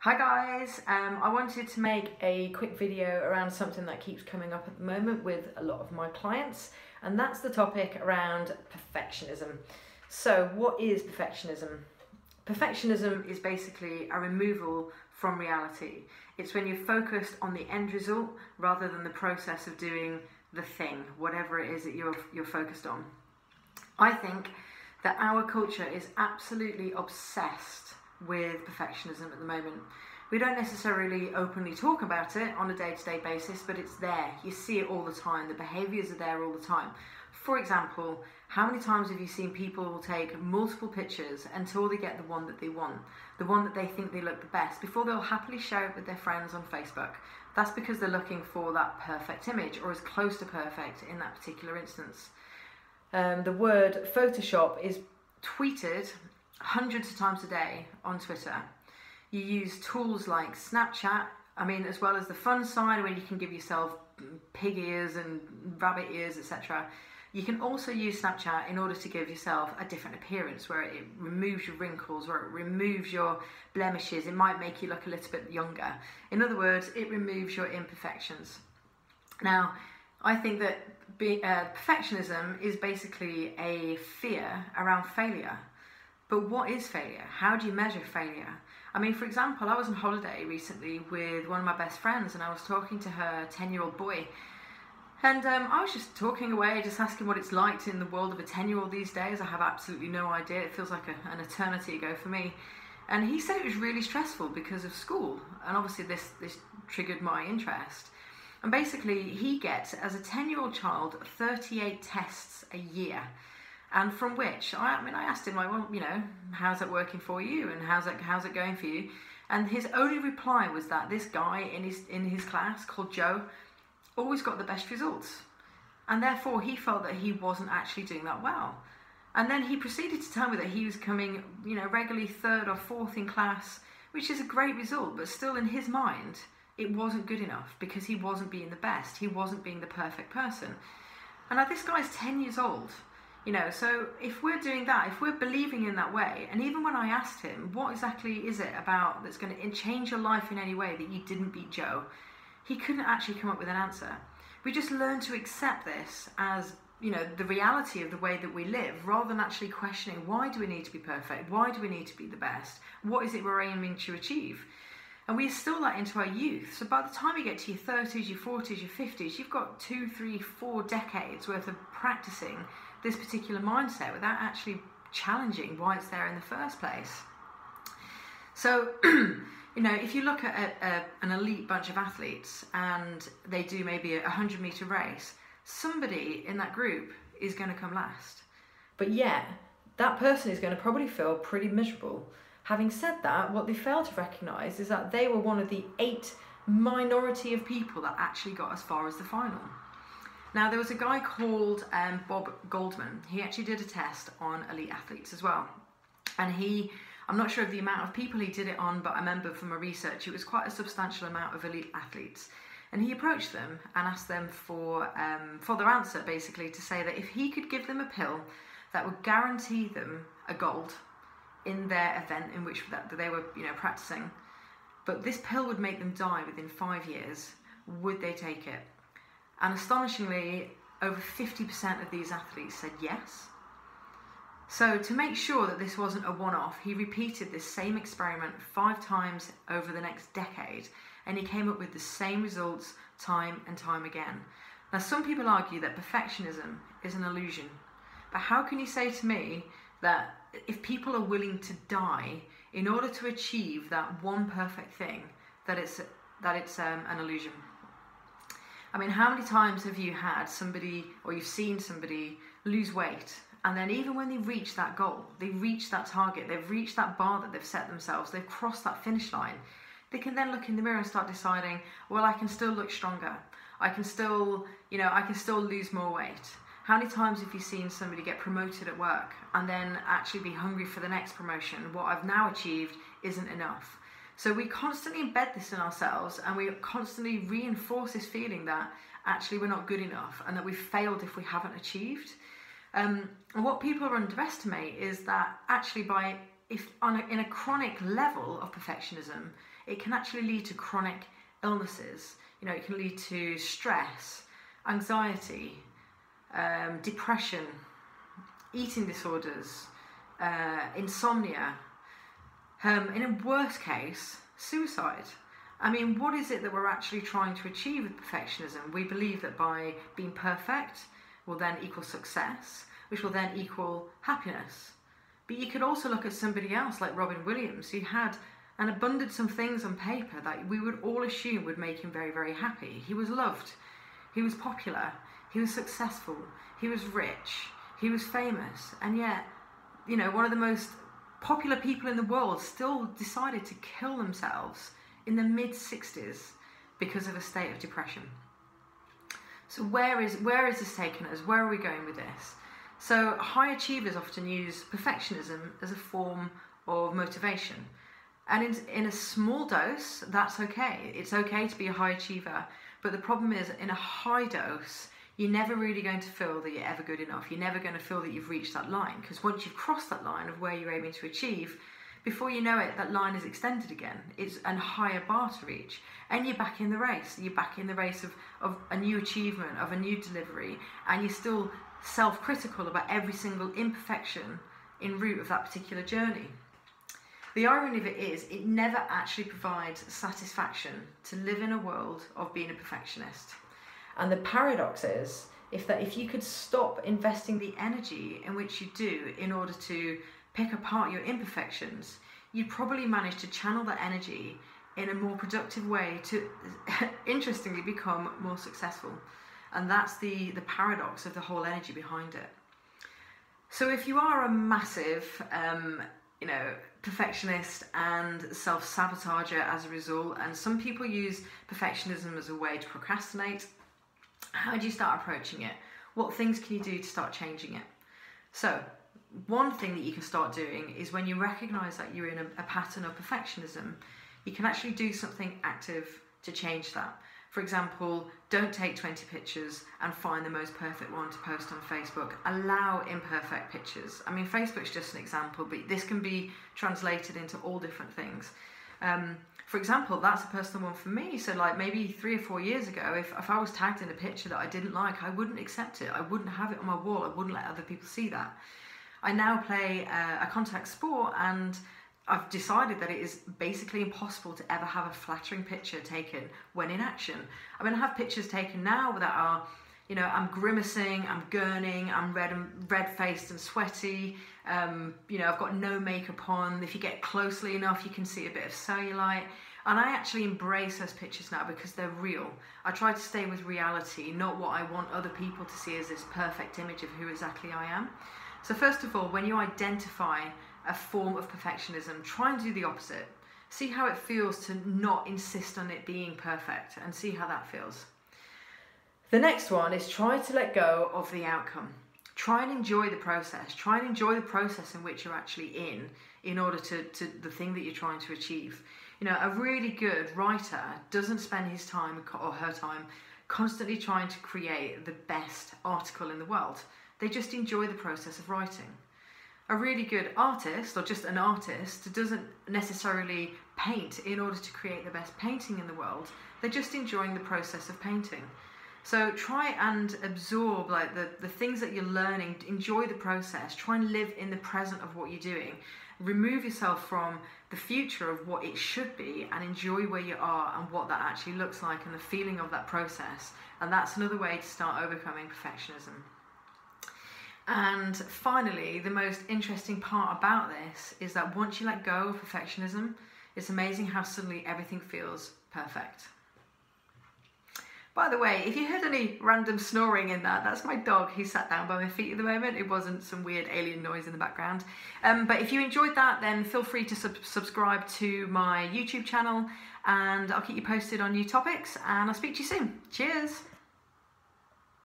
Hi guys, I wanted to make a quick video around something that keeps coming up at the moment with a lot of my clients, and that's the topic around perfectionism. So what is perfectionism? Perfectionism is basically a removal from reality. It's when you're focused on the end result rather than the process of doing the thing, whatever it is that you're focused on. I think that our culture is absolutely obsessed with perfectionism at the moment. We don't necessarily openly talk about it on a day-to-day basis, but it's there. You see it all the time. The behaviours are there all the time. For example, how many times have you seen people take multiple pictures until they get the one that they want, the one that they think they look the best, before they'll happily share it with their friends on Facebook? That's because they're looking for that perfect image, or as close to perfect in that particular instance. The word Photoshop is tweeted hundreds of times a day on Twitter. You use tools like Snapchat, as well as the fun side where you can give yourself pig ears and rabbit ears, etc. You can also use Snapchat in order to give yourself a different appearance, where it removes your wrinkles, where it removes your blemishes. It might make you look a little bit younger. In other words, it removes your imperfections. Now, I think that perfectionism is basically a fear around failure. But what is failure? How do you measure failure? For example, I was on holiday recently with one of my best friends, and I was talking to her 10-year-old boy. And I was just talking away, just asking what it's like in the world of a 10-year-old these days. I have absolutely no idea. It feels like an eternity ago for me. And he said it was really stressful because of school. And obviously this triggered my interest. And basically, he gets, as a 10-year-old child, 38 tests a year. And from which, I asked him, how's that working for you, and how's it going for you? And his only reply was that this guy in his class called Joe always got the best results, and therefore he felt that he wasn't actually doing that well. And then he proceeded to tell me that he was coming, regularly third or fourth in class, which is a great result, but still in his mind, it wasn't good enough because he wasn't being the best. He wasn't being the perfect person. And now this guy's 10 years old. So if we're doing that, if we're believing in that way, and even when I asked him, what exactly is it about that's going to change your life in any way that you didn't beat Joe, he couldn't actually come up with an answer. We just learn to accept this as, the reality of the way that we live, rather than actually questioning, why do we need to be perfect? Why do we need to be the best? What is it we're aiming to achieve? And we instill that into our youth. So by the time you get to your 30s, your 40s, your 50s, you've got 2, 3, 4 decades worth of practicing this particular mindset without actually challenging why it's there in the first place. So, if you look at an elite bunch of athletes and they do maybe a 100-meter race, somebody in that group is going to come last. But yet, that person is going to probably feel pretty miserable. Having said that, what they fail to recognise is that they were one of the 8 minority of people that actually got as far as the final. Now, there was a guy called Bob Goldman. He actually did a test on elite athletes as well. And I'm not sure of the amount of people he did it on, but I remember from my research, it was quite a substantial amount of elite athletes. And he approached them and asked them for their answer, basically, to say that if he could give them a pill that would guarantee them a gold in their event in which that they were practicing, but this pill would make them die within 5 years, would they take it? And astonishingly, over 50% of these athletes said yes. So to make sure that this wasn't a one-off, he repeated this same experiment 5 times over the next decade, and he came up with the same results time and time again. Now, some people argue that perfectionism is an illusion, but how can you say to me that if people are willing to die in order to achieve that one perfect thing, that it's an illusion? How many times have you had somebody, or you've seen somebody lose weight, and then even when they reach that goal, they reach that target, they've reached that bar that they've set themselves, they've crossed that finish line, they can then look in the mirror and start deciding, well, I can still look stronger, I can still lose more weight. How many times have you seen somebody get promoted at work and then actually be hungry for the next promotion? What I've now achieved isn't enough. So we constantly embed this in ourselves, and we constantly reinforce this feeling that actually we're not good enough and that we've failed if we haven't achieved. And what people underestimate is that actually by in a chronic level of perfectionism, it can actually lead to chronic illnesses. It can lead to stress, anxiety, depression, eating disorders, insomnia, in a worst case, suicide. I mean, what is it that we're actually trying to achieve with perfectionism? We believe that by being perfect will then equal success, which will then equal happiness. But you could also look at somebody else like Robin Williams, who had an abundance of things on paper that we would all assume would make him very, very happy. He was loved, he was popular, he was successful, he was rich, he was famous, and yet, one of the most popular people in the world still decided to kill themselves in the mid-60s because of a state of depression. So where is this taking us? Where are we going with this? So high achievers often use perfectionism as a form of motivation. And in a small dose, that's okay. It's okay to be a high achiever. But the problem is, in a high dose, you're never really going to feel that you're ever good enough. You're never going to feel that you've reached that line. Because once you've crossed that line of where you're aiming to achieve, before you know it, that line is extended again. It's a higher bar to reach. And you're back in the race. You're back in the race of a new achievement, of a new delivery. And you're still self-critical about every single imperfection en route of that particular journey. The irony of it is, it never actually provides satisfaction to live in a world of being a perfectionist. And the paradox is, if you could stop investing the energy in which you do in order to pick apart your imperfections, you'd probably manage to channel that energy in a more productive way to, interestingly, become more successful. And that's the paradox of the whole energy behind it. So if you are a massive, perfectionist and self-sabotager as a result, and some people use perfectionism as a way to procrastinate, how do you start approaching it? What things can you do to start changing it? So one thing that you can start doing is, when you recognize that you're in a pattern of perfectionism, you can actually do something active to change that. For example, don't take 20 pictures and find the most perfect one to post on Facebook. Allow imperfect pictures. I mean, Facebook's just an example, but this can be translated into all different things. For example, that's a personal one for me. So like maybe 3 or 4 years ago, if I was tagged in a picture that I didn't like, I wouldn't accept it. I wouldn't have it on my wall. I wouldn't let other people see that. I now play a contact sport, and I've decided that it is basically impossible to ever have a flattering picture taken when in action. I mean, I have pictures taken now that are, I'm grimacing, I'm gurning, I'm red-faced and sweaty. I've got no makeup on. If you get closely enough, you can see a bit of cellulite. And I actually embrace those pictures now because they're real. I try to stay with reality, not what I want other people to see as this perfect image of who exactly I am. So first of all, when you identify a form of perfectionism, try and do the opposite. See how it feels to not insist on it being perfect, and see how that feels. The next one is try to let go of the outcome. Try and enjoy the process. Try and enjoy the process in which you're actually in order to the thing that you're trying to achieve. A really good writer doesn't spend his time or her time constantly trying to create the best article in the world. They just enjoy the process of writing. A really good artist, or just an artist, doesn't necessarily paint in order to create the best painting in the world. They're just enjoying the process of painting. So try and absorb the things that you're learning, enjoy the process, try and live in the present of what you're doing. Remove yourself from the future of what it should be, and enjoy where you are and what that actually looks like and the feeling of that process. And that's another way to start overcoming perfectionism. And finally, the most interesting part about this is that once you let go of perfectionism, it's amazing how suddenly everything feels perfect. By the way, if you heard any random snoring in that's my dog. He's sat down by my feet at the moment. It wasn't some weird alien noise in the background. But if you enjoyed that, then feel free to subscribe to my YouTube channel, and I'll keep you posted on new topics, and I'll speak to you soon. Cheers!